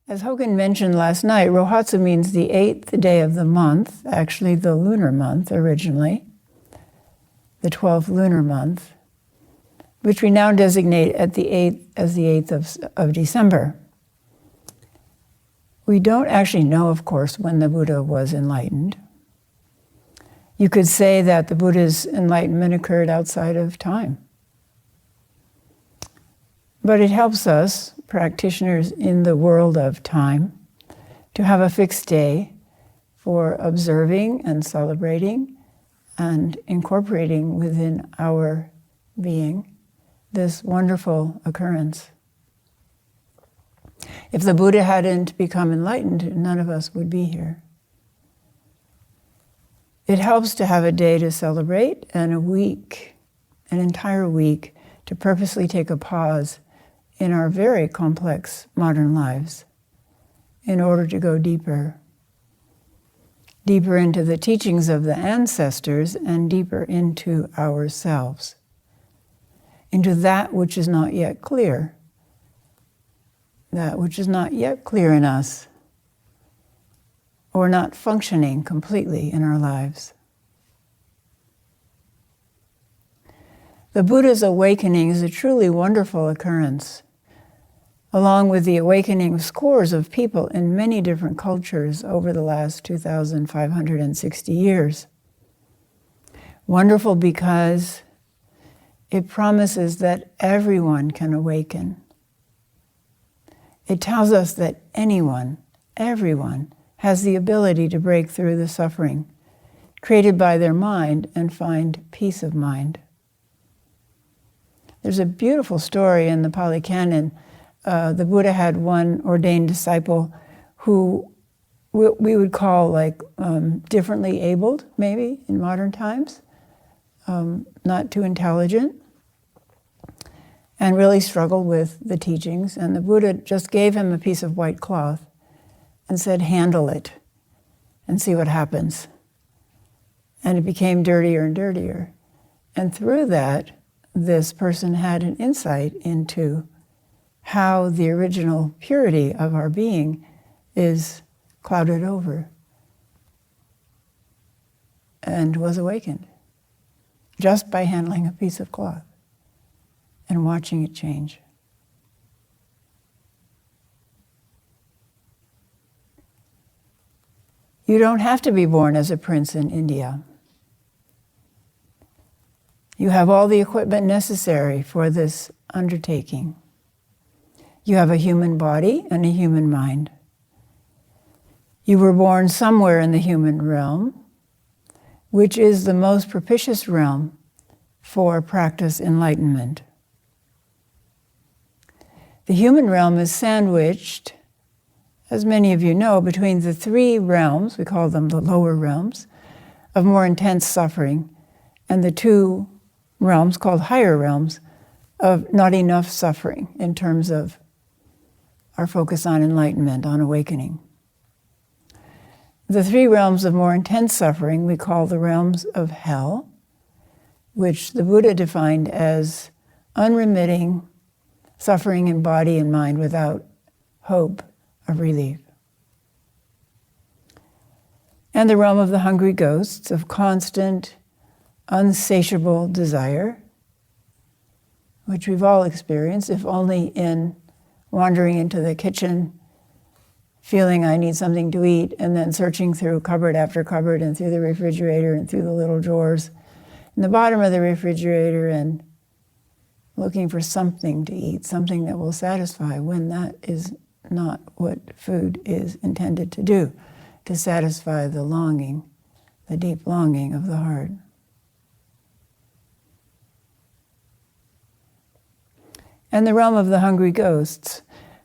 As Hogan mentioned last night, Rohatsu means the 8th day of the month, actually the lunar month originally, the 12th lunar month, which we now designate as the 8th of December. We don't actually know, of course, when the Buddha was enlightened. You could say that the Buddha's enlightenment occurred outside of time. But it helps us, practitioners in the world of time, to have a fixed day for observing and celebrating and incorporating within our being this wonderful occurrence. If the Buddha hadn't become enlightened, none of us would be here. It helps to have a day to celebrate and a week, an entire week, to purposely take a pause in our very complex modern lives in order to go deeper into the teachings of the ancestors and deeper into ourselves, into that which is not yet clear, that which is not yet clear in us or not functioning completely in our lives. The Buddha's awakening is a truly wonderful occurrence, along with the awakening of scores of people in many different cultures over the last 2,560 years. Wonderful because it promises that everyone can awaken. It tells us that anyone, everyone, has the ability to break through the suffering created by their mind and find peace of mind. There's a beautiful story in the Pali Canon. The Buddha had one ordained disciple who we would call differently abled, maybe, in modern times, not too intelligent, and really struggled with the teachings. And the Buddha just gave him a piece of white cloth and said, handle it and see what happens. And it became dirtier and dirtier. And through that, this person had an insight into how the original purity of our being is clouded over, and was awakened just by handling a piece of cloth and watching it change. You don't have to be born as a prince in India. You have all the equipment necessary for this undertaking. You have a human body and a human mind. You were born somewhere in the human realm, which is the most propitious realm for practice enlightenment. The human realm is sandwiched, as many of you know, between the three realms, we call them the lower realms, of more intense suffering, and the two realms called higher realms of not enough suffering in terms of our focus on enlightenment, on awakening. The three realms of more intense suffering we call the realms of hell, which the Buddha defined as unremitting suffering in body and mind without hope of relief. And the realm of the hungry ghosts of constant, unsatiable desire, which we've all experienced, if only in wandering into the kitchen, feeling I need something to eat, and then searching through cupboard after cupboard and through the refrigerator and through the little drawers in the bottom of the refrigerator and looking for something to eat, something that will satisfy, when that is not what food is intended to do, to satisfy the longing, the deep longing of the heart. And the realm of the hungry ghosts,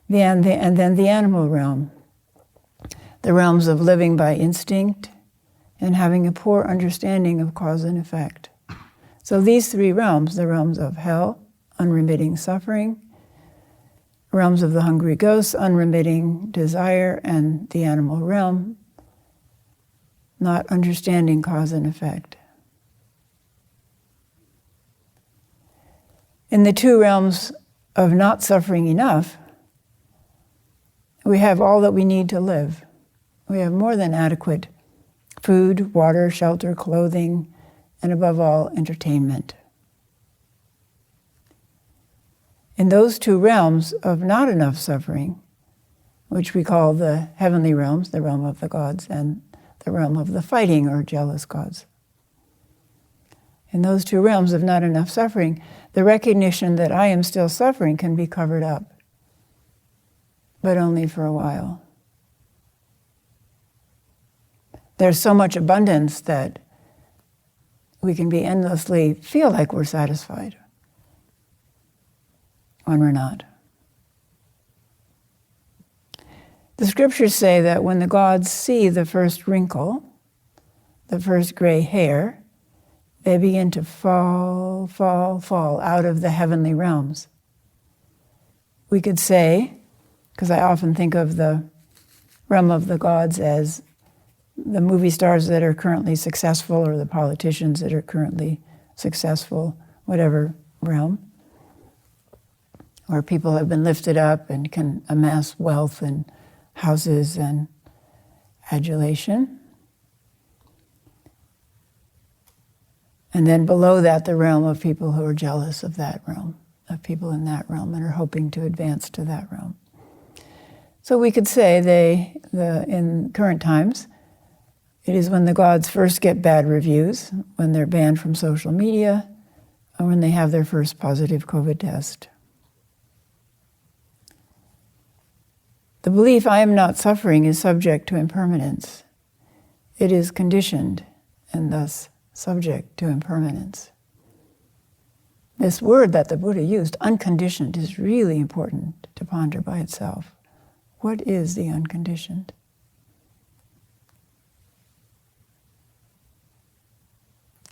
and then the animal realm, the realms of living by instinct and having a poor understanding of cause and effect. So these three realms, the realms of hell, unremitting suffering, realms of the hungry ghosts, unremitting desire, and the animal realm, not understanding cause and effect. In the two realms of not suffering enough, We have all that we need to live. We have more than adequate food, water, shelter, clothing, and above all, entertainment. In those two realms of not enough suffering, which we call the heavenly realms, the realm of the gods, and the realm of the fighting or jealous gods. In those two realms of not enough suffering, the recognition that I am still suffering can be covered up, but only for a while. There's so much abundance that we can be endlessly feel like we're satisfied when we're not. The scriptures say that when the gods see the first wrinkle, the first gray hair, they begin to fall out of the heavenly realms. We could say, because I often think of the realm of the gods as the movie stars that are currently successful or the politicians that are currently successful, whatever realm, where people have been lifted up and can amass wealth and houses and adulation. And then below that, the realm of people who are jealous of that realm, of people in that realm and are hoping to advance to that realm. So we could say in current times, it is when the gods first get bad reviews, when they're banned from social media, or when they have their first positive COVID test. The belief I am not suffering is subject to impermanence. It is conditioned and thus subject to impermanence. This word that the Buddha used, unconditioned, is really important to ponder by itself. What is the unconditioned?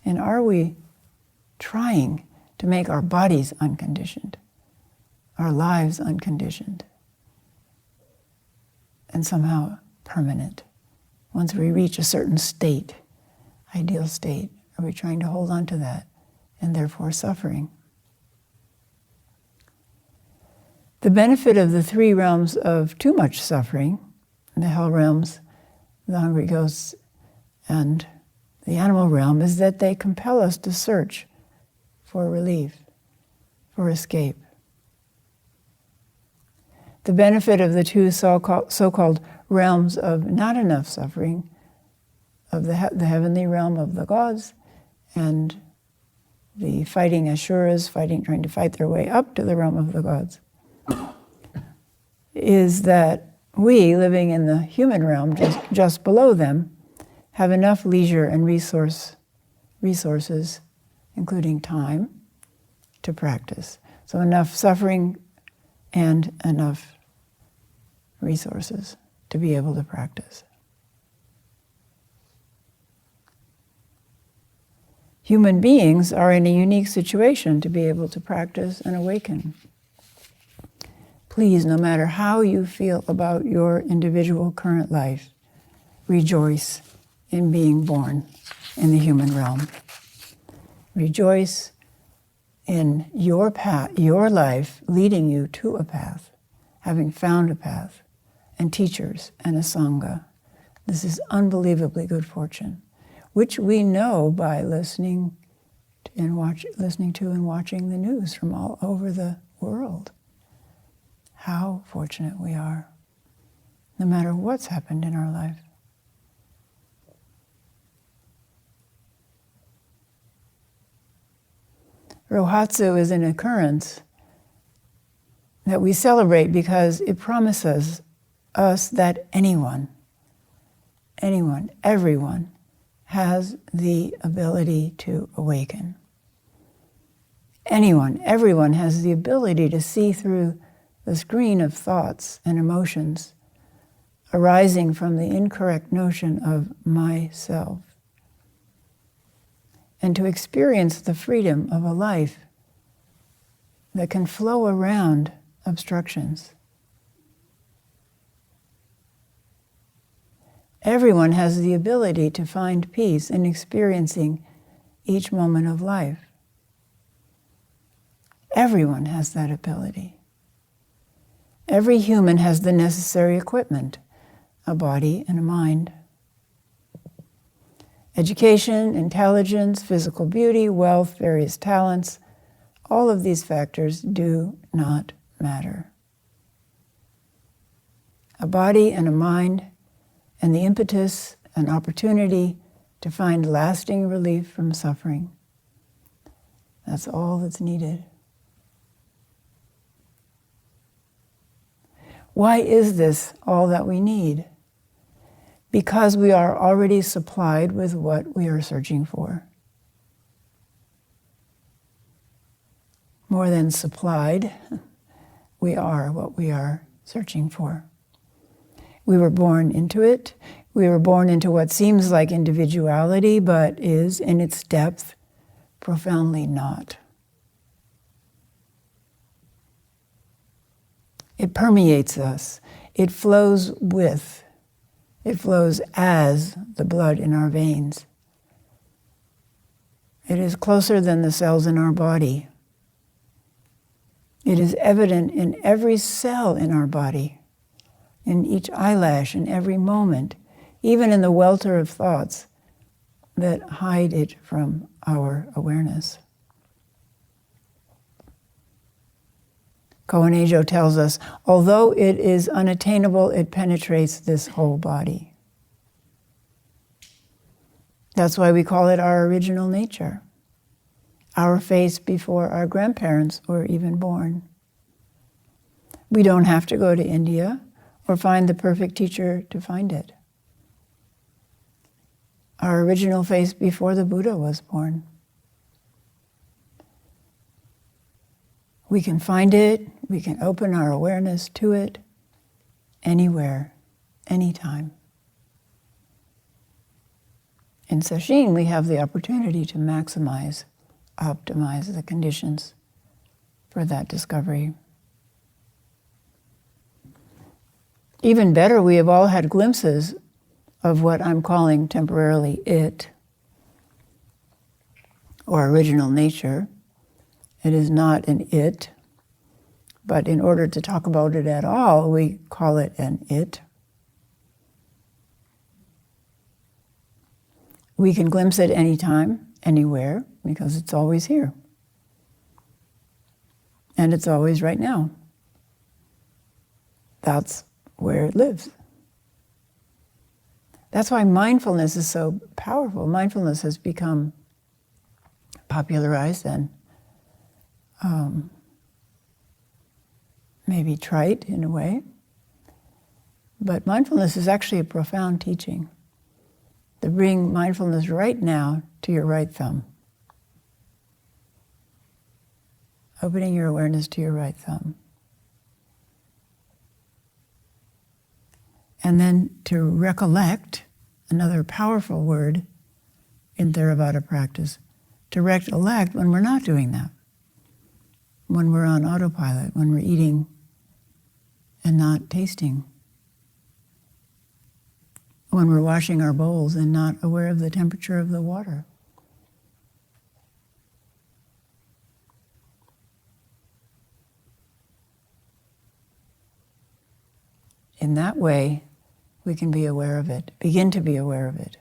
And are we trying to make our bodies unconditioned, our lives unconditioned, and somehow permanent? Once we reach a certain state, ideal state, are we trying to hold on to that and therefore suffering? The benefit of the three realms of too much suffering, the hell realms, the hungry ghosts, and the animal realm, is that they compel us to search for relief, for escape. The benefit of the two so-called realms of not enough suffering, of the heavenly realm of the gods and the fighting asuras, trying to fight their way up to the realm of the gods, is that we, living in the human realm just below them, have enough leisure and resources, including time, to practice. So enough suffering and enough resources to be able to practice. Human beings are in a unique situation to be able to practice and awaken. Please, no matter how you feel about your individual current life, rejoice in being born in the human realm. Rejoice in your path, your life leading you to a path, having found a path, and teachers and a sangha. This is unbelievably good fortune, which we know by listening to and watching the news from all over the world. How fortunate we are, no matter what's happened in our life. Rohatsu is an occurrence that we celebrate because it promises us that everyone has the ability to awaken. Everyone has the ability to see through the screen of thoughts and emotions arising from the incorrect notion of myself, and to experience the freedom of a life that can flow around obstructions. Everyone has the ability to find peace in experiencing each moment of life. Everyone has that ability. Every human has the necessary equipment, a body and a mind. Education, intelligence, physical beauty, wealth, various talents, all of these factors do not matter. A body and a mind, and the impetus and opportunity to find lasting relief from suffering. That's all that's needed. Why is this all that we need? Because we are already supplied with what we are searching for. More than supplied, we are what we are searching for. We were born into it. We were born into what seems like individuality, but is, in its depth, profoundly not. It permeates us. It flows with. It flows as the blood in our veins. It is closer than the cells in our body. It is evident in every cell in our body, in each eyelash, in every moment, even in the welter of thoughts that hide it from our awareness. Kohenejo tells us, although it is unattainable, it penetrates this whole body. That's why we call it our original nature, our face before our grandparents were even born. We don't have to go to India or find the perfect teacher to find it. Our original face before the Buddha was born. We can find it, we can open our awareness to it anywhere, anytime. In Sesshin, we have the opportunity to maximize, optimize the conditions for that discovery. Even better, we have all had glimpses of what I'm calling temporarily it, or original nature. It is not an it, but in order to talk about it at all, we call it an it. We can glimpse it anytime, anywhere, because it's always here. And it's always right now. That's where it lives. That's why mindfulness is so powerful. Mindfulness has become popularized and maybe trite in a way, but mindfulness is actually a profound teaching. To bring mindfulness right now to your right thumb. Opening your awareness to your right thumb. And then to recollect, another powerful word in Theravada practice, to recollect when we're not doing that. When we're on autopilot, when we're eating and not tasting. When we're washing our bowls and not aware of the temperature of the water. In that way, we can be aware of it, begin to be aware of it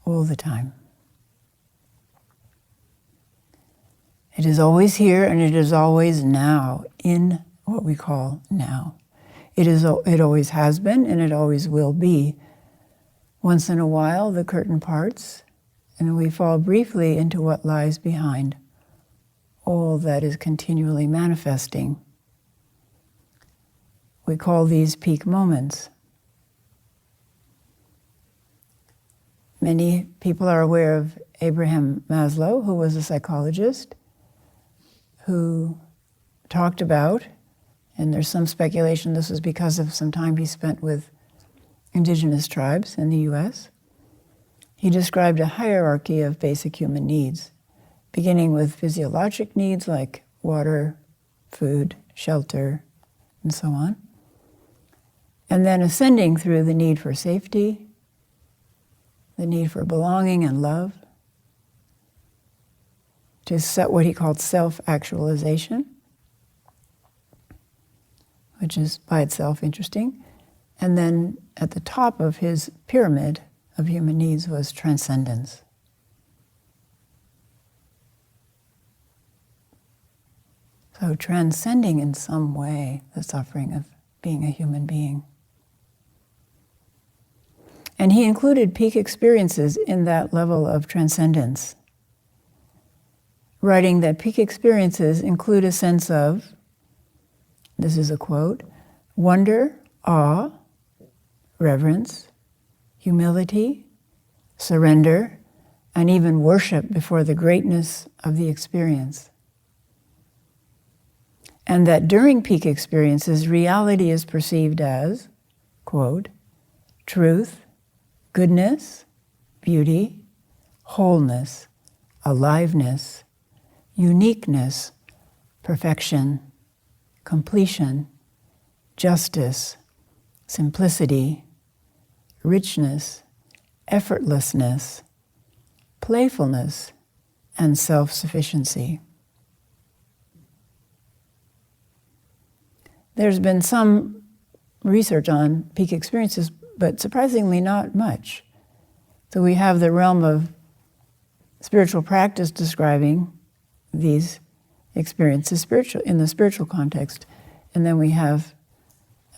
all the time. It is always here and it is always now, in what we call now. It always has been and it always will be. Once in a while, the curtain parts and we fall briefly into what lies behind all that is continually manifesting. We call these peak moments. Many people are aware of Abraham Maslow, who was a psychologist, who talked about, and there's some speculation this was because of some time he spent with indigenous tribes in the US. He described a hierarchy of basic human needs, beginning with physiologic needs like water, food, shelter, and so on, and then ascending through the need for safety, the need for belonging and love, to set what he called self-actualization, which is by itself interesting. And then at the top of his pyramid of human needs was transcendence. So transcending in some way the suffering of being a human being. And he included peak experiences in that level of transcendence, writing that peak experiences include a sense of, this is a quote, wonder, awe, reverence, humility, surrender, and even worship before the greatness of the experience. And that during peak experiences, reality is perceived as, quote, truth, goodness, beauty, wholeness, aliveness, uniqueness, perfection, completion, justice, simplicity, richness, effortlessness, playfulness, and self-sufficiency. There's been some research on peak experiences, but surprisingly not much. So we have the realm of spiritual practice describing these experiences in the spiritual context, and then we have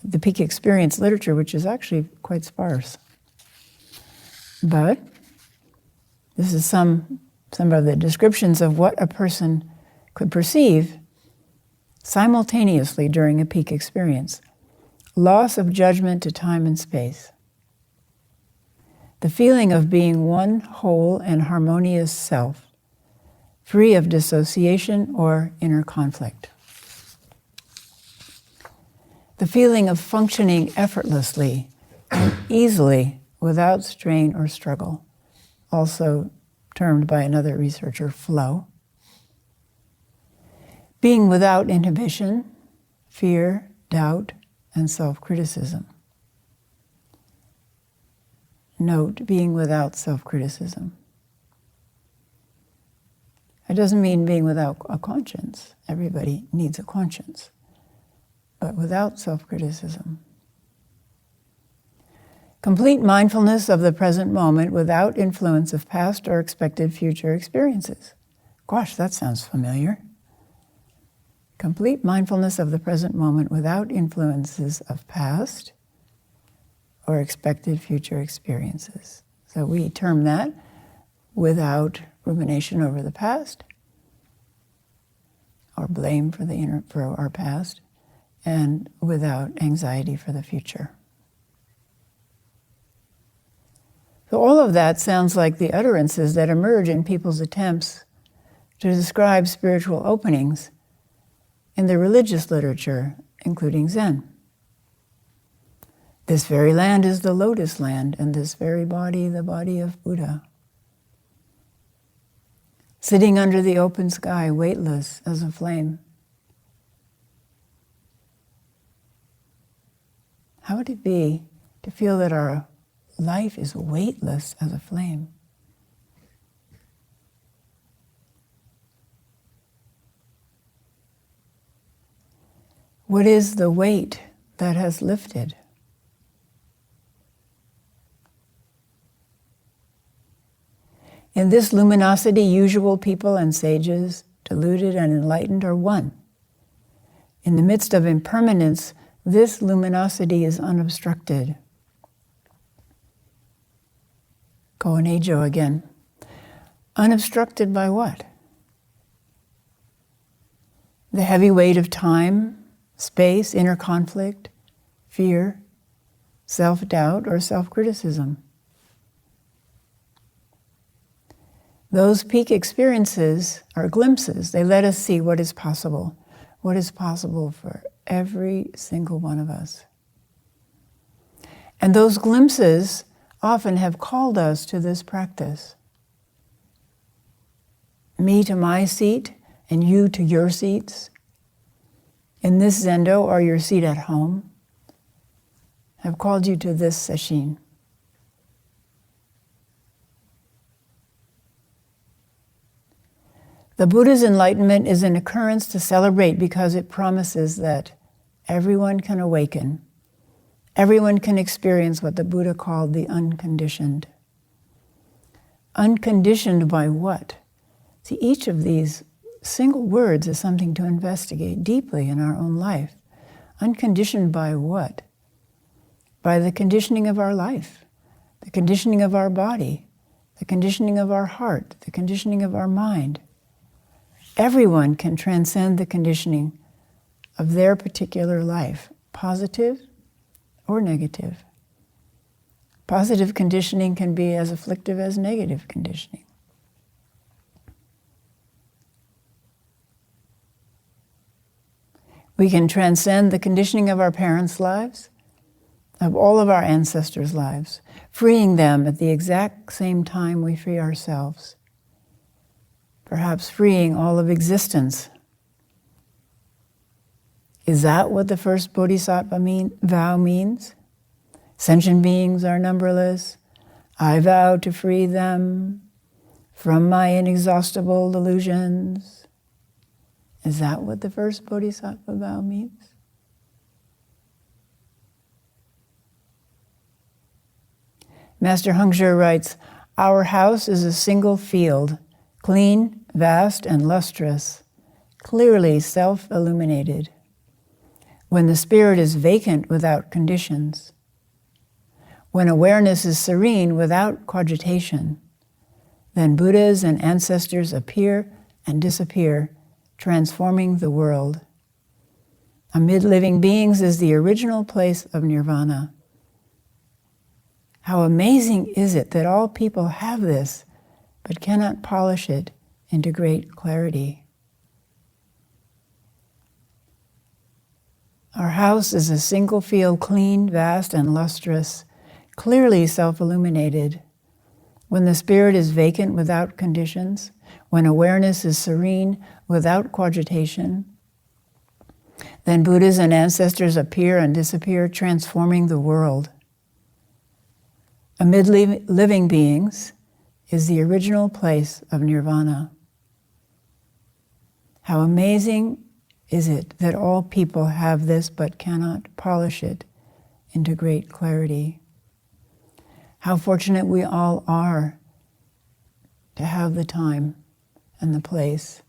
the peak experience literature, which is actually quite sparse. But this is some of the descriptions of what a person could perceive simultaneously during a peak experience. Loss of judgment to time and space. The feeling of being one whole and harmonious self, free of dissociation or inner conflict. The feeling of functioning effortlessly and easily without strain or struggle, also termed by another researcher flow. Being without inhibition, fear, doubt, and self-criticism. Note, being without self-criticism. It doesn't mean being without a conscience. Everybody needs a conscience. But without self-criticism. Complete mindfulness of the present moment without influence of past or expected future experiences. Gosh, that sounds familiar. Complete mindfulness of the present moment without influences of past or expected future experiences. So we term that without rumination over the past or blame for our past, and without anxiety for the future. So all of that sounds like the utterances that emerge in people's attempts to describe spiritual openings in the religious literature, including Zen. This very land is the lotus land, and this very body, the body of Buddha. Sitting under the open sky, weightless as a flame. How would it be to feel that our life is weightless as a flame? What is the weight that has lifted? In this luminosity, usual people and sages, deluded and enlightened, are one. In the midst of impermanence, this luminosity is unobstructed. Koan-eijo again. Unobstructed by what? The heavy weight of time, space, inner conflict, fear, self-doubt, or self-criticism. Those peak experiences are glimpses. They let us see what is possible for every single one of us. And those glimpses often have called us to this practice. Me to my seat, and you to your seats. In this zendo or your seat at home, have called you to this sesshin. The Buddha's enlightenment is an occurrence to celebrate because it promises that everyone can awaken. Everyone can experience what the Buddha called the unconditioned. Unconditioned by what? See, each of these single words is something to investigate deeply in our own life. Unconditioned by what? By the conditioning of our life, the conditioning of our body, the conditioning of our heart, the conditioning of our mind. Everyone can transcend the conditioning of their particular life, positive or negative. Positive conditioning can be as afflictive as negative conditioning. We can transcend the conditioning of our parents' lives, of all of our ancestors' lives, freeing them at the exact same time we free ourselves. Perhaps freeing all of existence. Is that what the first Bodhisattva vow means? Sentient beings are numberless. I vow to free them from my inexhaustible delusions. Is that what the first Bodhisattva vow means? Master Hengzhi writes, "Our house is a single field, clean, vast, and lustrous, clearly self-illuminated. When the spirit is vacant without conditions, when awareness is serene without cogitation, then Buddhas and ancestors appear and disappear, transforming the world. Amid living beings is the original place of nirvana. How amazing is it that all people have this, but cannot polish it into great clarity." Our house is a single field, clean, vast, and lustrous, clearly self-illuminated. When the spirit is vacant without conditions, when awareness is serene without cogitation, then Buddhas and ancestors appear and disappear, transforming the world. Amid living beings is the original place of nirvana. How amazing is it that all people have this but cannot polish it into great clarity. How fortunate we all are to have the time and the place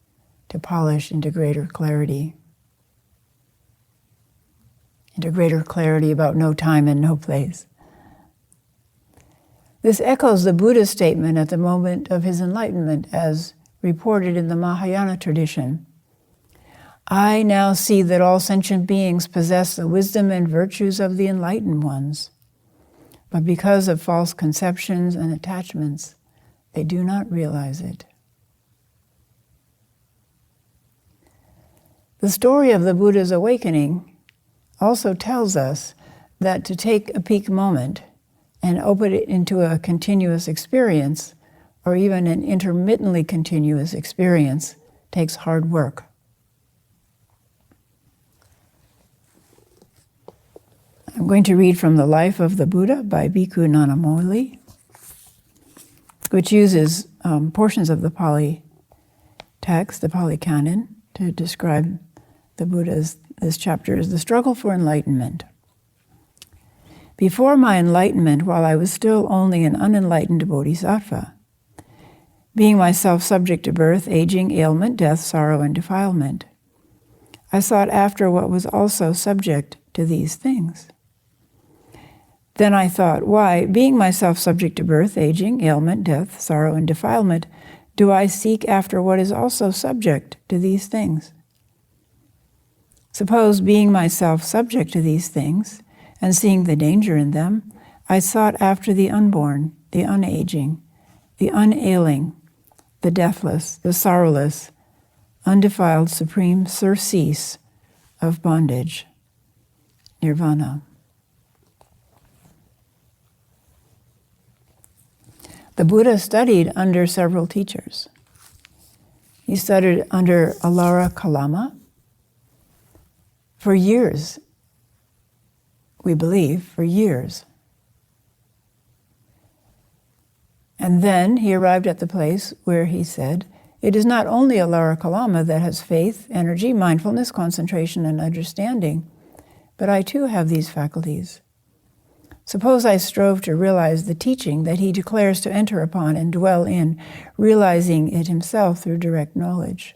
to polish into greater clarity. Into greater clarity about no time and no place. This echoes the Buddha's statement at the moment of his enlightenment as reported in the Mahayana tradition. "I now see that all sentient beings possess the wisdom and virtues of the enlightened ones, but because of false conceptions and attachments, they do not realize it." The story of the Buddha's awakening also tells us that to take a peak moment and open it into a continuous experience, or even an intermittently continuous experience, takes hard work. I'm going to read from The Life of the Buddha by Bhikkhu Nanamoli, which uses portions of the Pali text, the Pali Canon, to describe the Buddha's, this chapter is the struggle for enlightenment. "Before my enlightenment, while I was still only an unenlightened bodhisattva, being myself subject to birth, aging, ailment, death, sorrow, and defilement, I sought after what was also subject to these things. Then I thought, why, being myself subject to birth, aging, ailment, death, sorrow, and defilement, do I seek after what is also subject to these things? Suppose, being myself subject to these things, and seeing the danger in them, I sought after the unborn, the unaging, the unailing, the deathless, the sorrowless, undefiled supreme surcease of bondage, nirvana." The Buddha studied under several teachers. He studied under Alara Kalama for years, we believe, for years. And then he arrived at the place where he said, "It is not only Alara Kalama that has faith, energy, mindfulness, concentration, and understanding, but I too have these faculties. Suppose I strove to realize the teaching that he declares to enter upon and dwell in, realizing it himself through direct knowledge.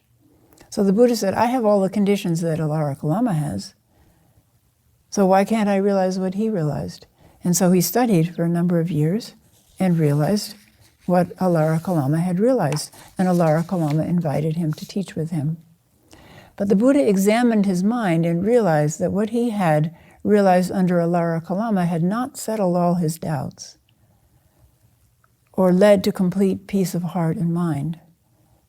So the Buddha said, I have all the conditions that Alara Kalama has. So why can't I realize what he realized? And so he studied for a number of years and realized what Alara Kalama had realized. And Alara Kalama invited him to teach with him. But the Buddha examined his mind and realized that what he had realized under Alara Kalama had not settled all his doubts or led to complete peace of heart and mind.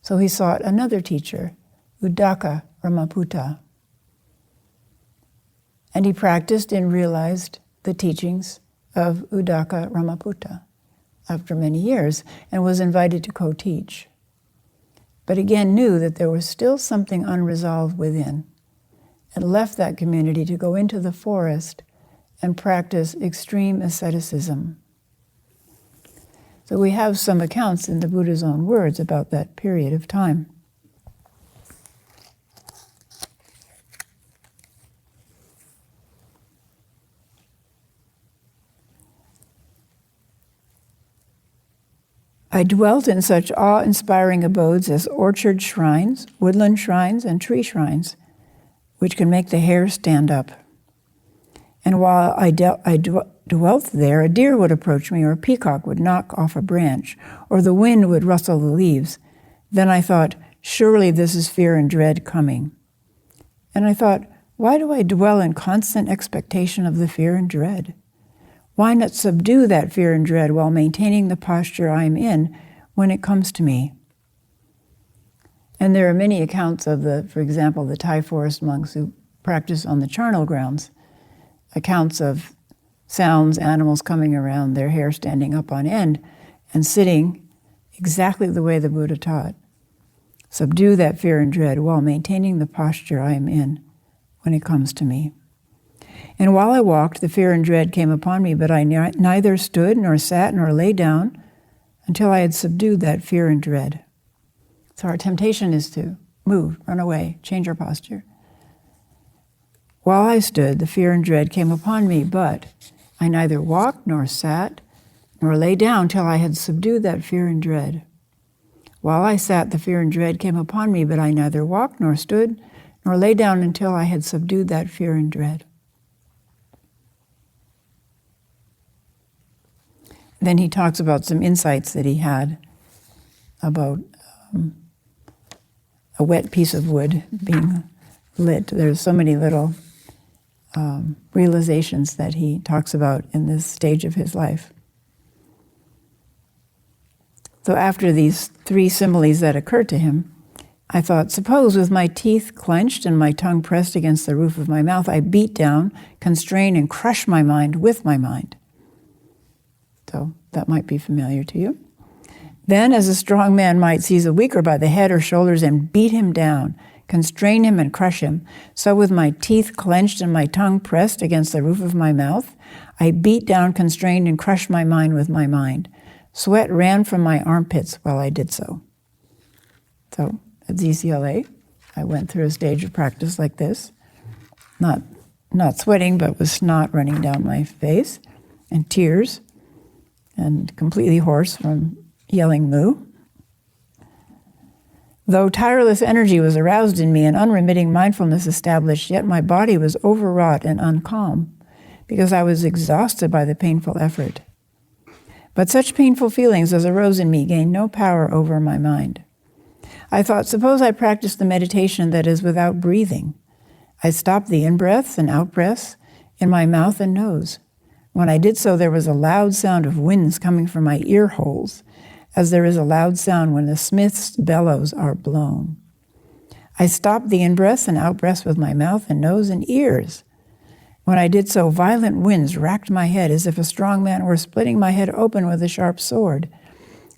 So he sought another teacher, Uddaka Ramaputta. And he practiced and realized the teachings of Uddaka Ramaputta after many years and was invited to co-teach. But again knew that there was still something unresolved within and left that community to go into the forest and practice extreme asceticism. So we have some accounts in the Buddha's own words about that period of time. I dwelt in such awe-inspiring abodes as orchard shrines, woodland shrines, and tree shrines, which can make the hair stand up. And while I dwelt there, a deer would approach me, or a peacock would knock off a branch, or the wind would rustle the leaves. Then I thought, surely this is fear and dread coming. And I thought, why do I dwell in constant expectation of the fear and dread? Why not subdue that fear and dread while maintaining the posture I am in when it comes to me? And there are many accounts of for example, the Thai forest monks who practice on the charnel grounds, accounts of sounds, animals coming around, their hair standing up on end, and sitting exactly the way the Buddha taught. Subdue that fear and dread while maintaining the posture I am in when it comes to me. And while I walked, the fear and dread came upon me, but I neither stood nor sat nor lay down until I had subdued that fear and dread. So our temptation is to move, run away, change our posture. While I stood, the fear and dread came upon me, but I neither walked nor sat nor lay down till I had subdued that fear and dread. While I sat, the fear and dread came upon me, but I neither walked nor stood nor lay down until I had subdued that fear and dread. Then he talks about some insights that he had about a wet piece of wood being lit. There's so many little realizations that he talks about in this stage of his life. So after these three similes that occurred to him, I thought, suppose with my teeth clenched and my tongue pressed against the roof of my mouth, I beat down, constrain, and crush my mind with my mind. So that might be familiar to you. Then, as a strong man might seize a weaker by the head or shoulders and beat him down, constrain him and crush him, so with my teeth clenched and my tongue pressed against the roof of my mouth, I beat down, constrained, and crushed my mind with my mind. Sweat ran from my armpits while I did so. So at ZCLA, I went through a stage of practice like this, not sweating, but with snot running down my face and tears, and completely hoarse from yelling moo. Though tireless energy was aroused in me and unremitting mindfulness established, yet my body was overwrought and uncalm because I was exhausted by the painful effort. But such painful feelings as arose in me gained no power over my mind. I thought, suppose I practice the meditation that is without breathing. I stopped the in-breaths and out-breaths in my mouth and nose. When I did so, there was a loud sound of winds coming from my ear holes, as there is a loud sound when the smith's bellows are blown. I stopped the in-breaths and out-breaths with my mouth and nose and ears. When I did so, violent winds racked my head as if a strong man were splitting my head open with a sharp sword.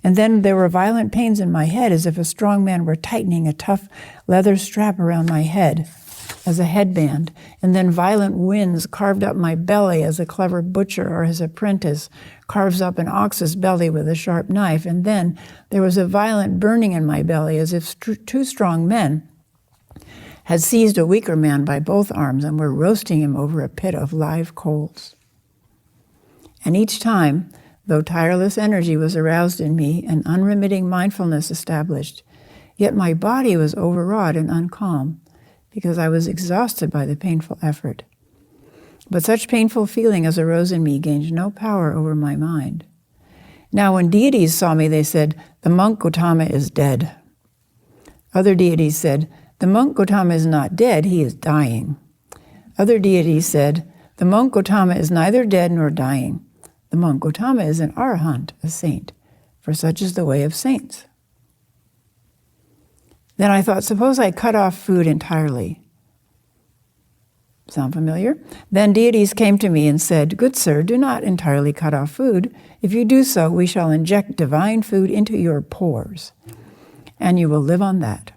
And then there were violent pains in my head as if a strong man were tightening a tough leather strap around my head as a headband. And then violent winds carved up my belly as a clever butcher or his apprentice carves up an ox's belly with a sharp knife. And then there was a violent burning in my belly as if two strong men had seized a weaker man by both arms and were roasting him over a pit of live coals. And each time, though tireless energy was aroused in me and unremitting mindfulness established, yet my body was overwrought and uncalm because I was exhausted by the painful effort. But such painful feeling as arose in me gained no power over my mind. Now when deities saw me, they said, "The monk Gautama is dead." Other deities said, "The monk Gautama is not dead, he is dying." Other deities said, "The monk Gautama is neither dead nor dying. The monk Gautama is an arahant, a saint, for such is the way of saints." Then I thought, suppose I cut off food entirely. Sound familiar? Then deities came to me and said, "Good sir, do not entirely cut off food. If you do so, we shall inject divine food into your pores, and you will live on that."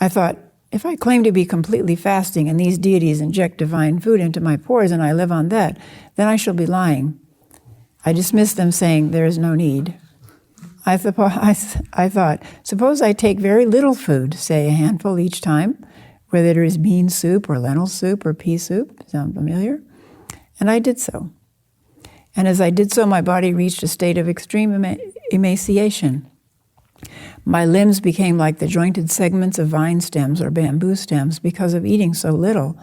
I thought, if I claim to be completely fasting and these deities inject divine food into my pores and I live on that, then I shall be lying. I dismissed them, saying, "There is no need." I thought, suppose I take very little food, say a handful each time, whether it is bean soup or lentil soup or pea soup. Sound familiar? And I did so. And as I did so, my body reached a state of extreme emaciation. My limbs became like the jointed segments of vine stems or bamboo stems because of eating so little.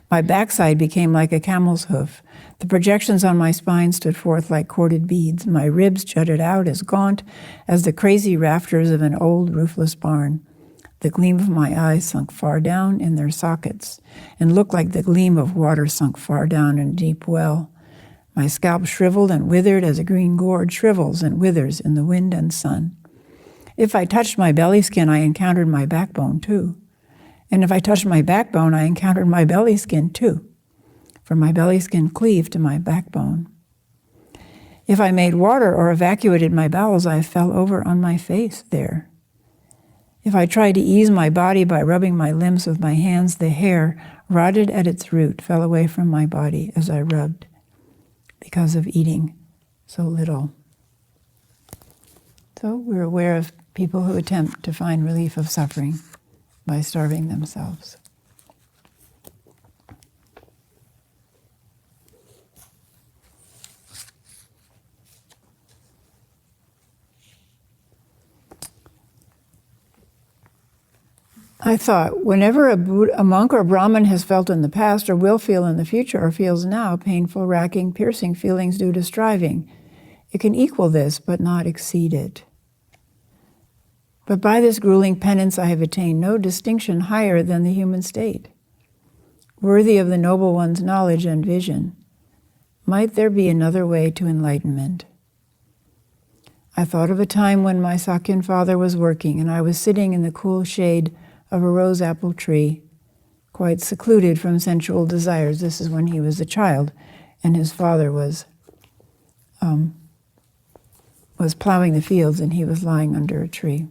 My backside became like a camel's hoof. The projections on my spine stood forth like corded beads. My ribs jutted out as gaunt as the crazy rafters of an old roofless barn. The gleam of my eyes sunk far down in their sockets and looked like the gleam of water sunk far down in a deep well. My scalp shriveled and withered as a green gourd shrivels and withers in the wind and sun. If I touched my belly skin, I encountered my backbone too. And if I touched my backbone, I encountered my belly skin too. For my belly skin cleaved to my backbone. If I made water or evacuated my bowels, I fell over on my face there. If I tried to ease my body by rubbing my limbs with my hands, the hair, rotted at its root, fell away from my body as I rubbed, because of eating so little. So we're aware of people who attempt to find relief of suffering by starving themselves. I thought, whenever a monk or Brahmin has felt in the past or will feel in the future or feels now painful, racking, piercing feelings due to striving, it can equal this but not exceed it. But by this grueling penance I have attained no distinction higher than the human state, worthy of the Noble One's knowledge and vision. Might there be another way to enlightenment? I thought of a time when my Sakyan father was working and I was sitting in the cool shade of a rose apple tree, quite secluded from sensual desires. This is when he was a child, and his father was plowing the fields, and he was lying under a tree.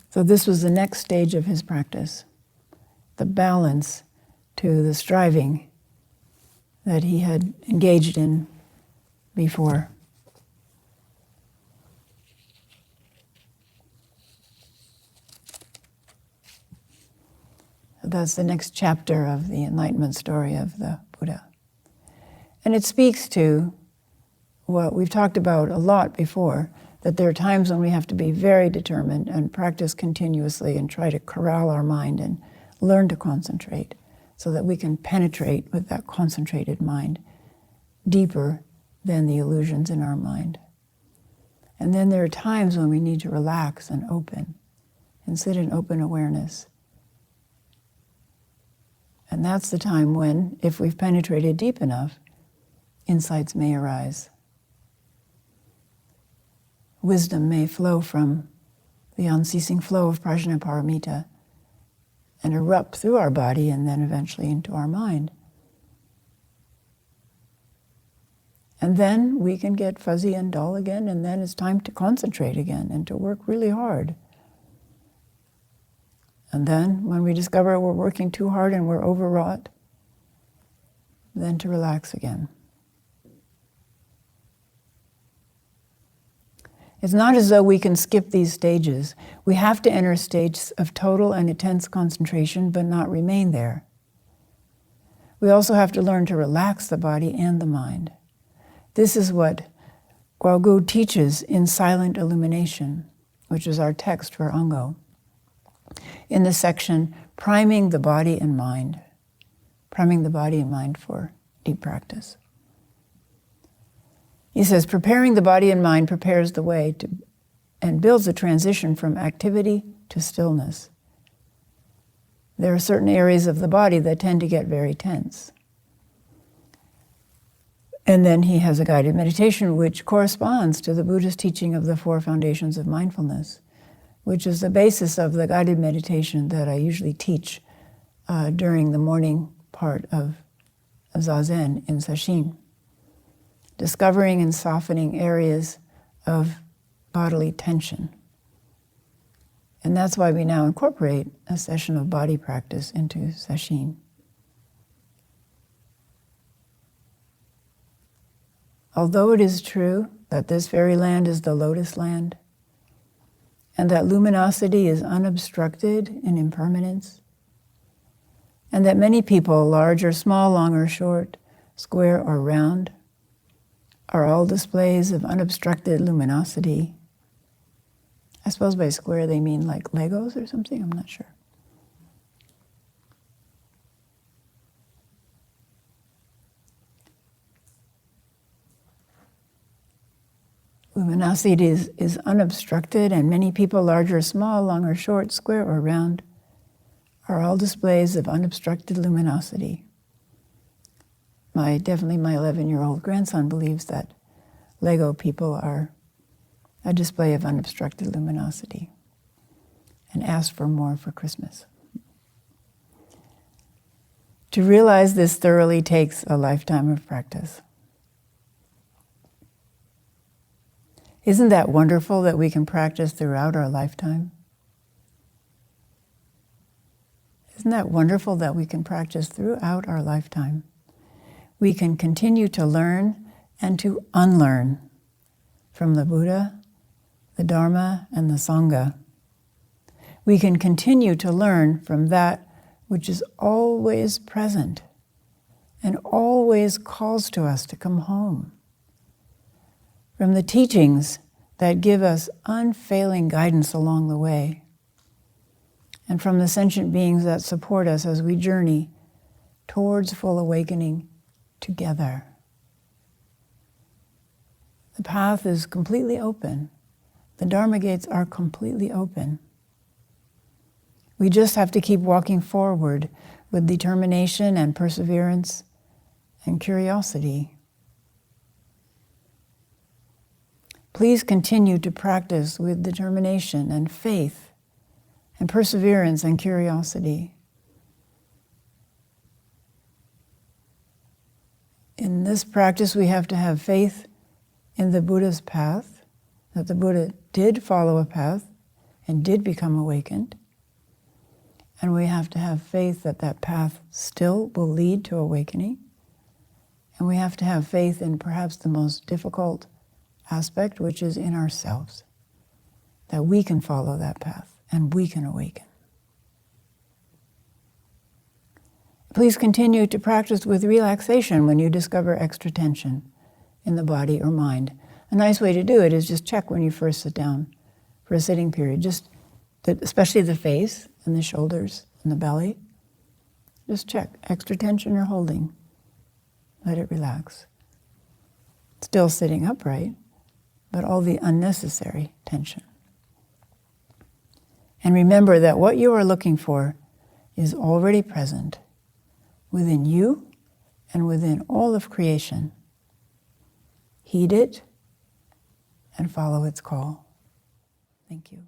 So this was the next stage of his practice, the balance to the striving that he had engaged in before. That's the next chapter of the enlightenment story of the Buddha. And it speaks to what we've talked about a lot before, that there are times when we have to be very determined and practice continuously and try to corral our mind and learn to concentrate so that we can penetrate with that concentrated mind deeper than the illusions in our mind. And then there are times when we need to relax and open and sit in open awareness. And that's the time when, if we've penetrated deep enough, insights may arise. Wisdom may flow from the unceasing flow of prajnaparamita and erupt through our body and then eventually into our mind. And then we can get fuzzy and dull again, and then it's time to concentrate again and to work really hard. And then when we discover we're working too hard and we're overwrought, then to relax again. It's not as though we can skip these stages. We have to enter states of total and intense concentration, but not remain there. We also have to learn to relax the body and the mind. This is what Guogu teaches in Silent Illumination, which is our text for Ango, in the section Priming the Body and Mind. Priming the body and mind for deep practice. He says, preparing the body and mind prepares the way to, and builds a transition from activity to stillness. There are certain areas of the body that tend to get very tense. And then he has a guided meditation which corresponds to the Buddha's teaching of the 4 foundations of mindfulness, which is the basis of the guided meditation that I usually teach during the morning part of Zazen in Sesshin. Discovering and softening areas of bodily tension. And that's why we now incorporate a session of body practice into Sesshin. Although it is true that this very land is the lotus land, and that luminosity is unobstructed in impermanence, and that many people, large or small, long or short, square or round, are all displays of unobstructed luminosity. I suppose by square they mean like Legos or something, I'm not sure. Luminosity is unobstructed, and many people, large or small, long or short, square or round, are all displays of unobstructed luminosity. Definitely my 11-year-old grandson believes that Lego people are a display of unobstructed luminosity and asks for more for Christmas. To realize this thoroughly takes a lifetime of practice. Isn't that wonderful that we can practice throughout our lifetime? Isn't that wonderful that we can practice throughout our lifetime? We can continue to learn and to unlearn from the Buddha, the Dharma, and the Sangha. We can continue to learn from that which is always present and always calls to us to come home. From the teachings that give us unfailing guidance along the way, and from the sentient beings that support us as we journey towards full awakening together. The path is completely open. The Dharma gates are completely open. We just have to keep walking forward with determination and perseverance and curiosity. Please continue to practice with determination and faith and perseverance and curiosity. In this practice, we have to have faith in the Buddha's path, that the Buddha did follow a path and did become awakened. And we have to have faith that that path still will lead to awakening. And we have to have faith in perhaps the most difficult aspect, which is in ourselves, that we can follow that path and we can awaken. Please continue to practice with relaxation when you discover extra tension in the body or mind. A nice way to do it is just check when you first sit down for a sitting period, especially the face and the shoulders and the belly. Just check, extra tension you're holding. Let it relax. Still sitting upright, but all the unnecessary tension. And remember that what you are looking for is already present within you and within all of creation. Heed it and follow its call. Thank you.